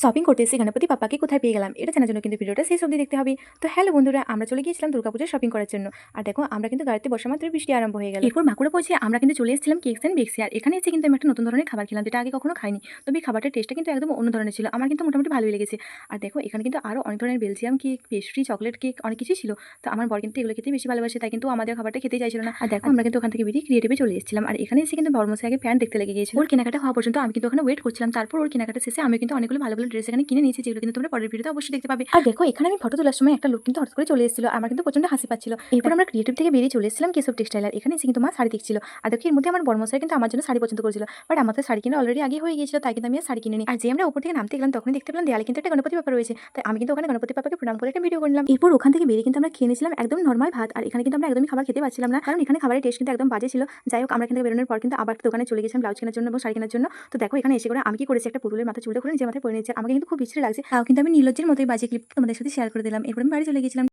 Shopping করতে এসে গণপতি পাপাকে কোথায় পেয়ে গেলাম এটা জানার জন্য কিন্তু ভিডিওটা শেষ অবধি দেখতে হবে। তো হ্যালো বন্ধুরা, আমরা চলে গিয়েছিলাম দুর্গাপুজোর শপিং করার জন্য। আর দেখো আমরা কিন্তু গাড়িতে বসা মাত্রই বৃষ্টি আরম্ভ হয়ে গেল। এরপর বাঁকুড়া পৌঁছে আমরা কিন্তু চলে এসেছিলাম কেকস এন্ড বেক্সি। আর এখানে এসে কিন্তু আমি একটা নতুন ধরনের খাবার খেলাম, যেটা আগে কখনো খাইনি। তবে এই খাবারটার টেস্টটা কিন্তু একদম অন্য ধরনের ছিল, আমার কিন্তু মোটামুটি ভালোই লেগেছে। আর দেখো এখানে কিন্তু আরো অনেক ধরনের Belgium cake, pastry, chocolate cake অনেক কিছুই ছিল। তো আমার বর কিন্তু এগুলো খেতে বেশি ভালোবাসে, তাই কিন্তু আমাদের খাবারটা খেতে চাইছিল না। আর দেখো আমরা কিন্তু ওখান থেকে বেরিয়ে ক্রিয়েটিভে চলে এসেছিলাম। আর এখানে এসে কিন্তু বর্মসে আগে প্যান্ট দেখতে লেগে গিয়েছিল। ওর কেনাকাটা হওয়া পর্যন্ত আমি কিন্তু ওখানে ওয়েট করছিলাম। তারপর ওর কেনাকাটা শেষে আমি কিন্তু অনেকগুলো ভালো ভালো ড্রেস এখানে কিনে নিয়েছি, যেগুলো কিন্তু তোমরা পরের ভিডিওতে অবশ্যই দেখতে পাবে। আর দেখো এখানে আমি ফটো তোলার সময় একটা লোক কিন্তু হঠাৎ করে চলে এসেছিল, আমার কিন্তু প্রচন্ড হাসি পাচ্ছিল। এরপর আমরা ক্রিয়েটিভ থেকে বেরিয়ে চলে এসেছিলাম কেশব টেক্সটাইল। আর এখানে এসে কিন্তু মা শাড়ি দেখছিল। আর দেখো এর মধ্যে আমার বর্মশাই কিন্তু আমার জন্য শাড়ি পছন্দ করেছিল, বাট আমার তো শাড়ি কিনে অলরেডি আগে হয়ে গিয়েছিল, তাই কিন্তু আমি আর শাড়ি কিনে নিই। আর যে আমরা উপর থেকে নামতে গেলাম তখনই দেখতে পেলাম দেয়ালে কিন্তু একটা গণপতি বাবা রয়েছে, তাই আমি কিন্তু ওখানে গণপতি বাবাকে প্রণাম করে একটা ভিডিও করলাম। এরপর ওখান থেকে বেরিয়ে কিন্তু আমরা খেয়ে নিয়েছিলাম একদম নর্মাল ভাত। আর এখানে কিন্তু আমরা একদমই খাবার খেতে পারছিলাম না, কারণ এখানে খাবারের টেস্ট কিন্তু একদম বাজে ছিল। যাই হোক আমরা এখান থেকে বেরোনোর পর কিন্তু আবার দোকানে চলে গেছিলাম ব্লাউজ কেনার জন্য এবং শাড়ি কেনার জন্য। তো দেখো এখানে এসে করে আমি কি করেছি, একটা পুতুলের মাথা চুলটা করে নিজের মাথায় পরে নিয়েছি। আমাকে কিন্তু খুব বিশ্রী লাগছে, তাও কিন্তু আমি নির্লজ্জের মতোই বাজে ক্লিপ তোমাদের সাথে শেয়ার করে দিলাম। এরপর আমি বাড়ি চলে গেছিলাম।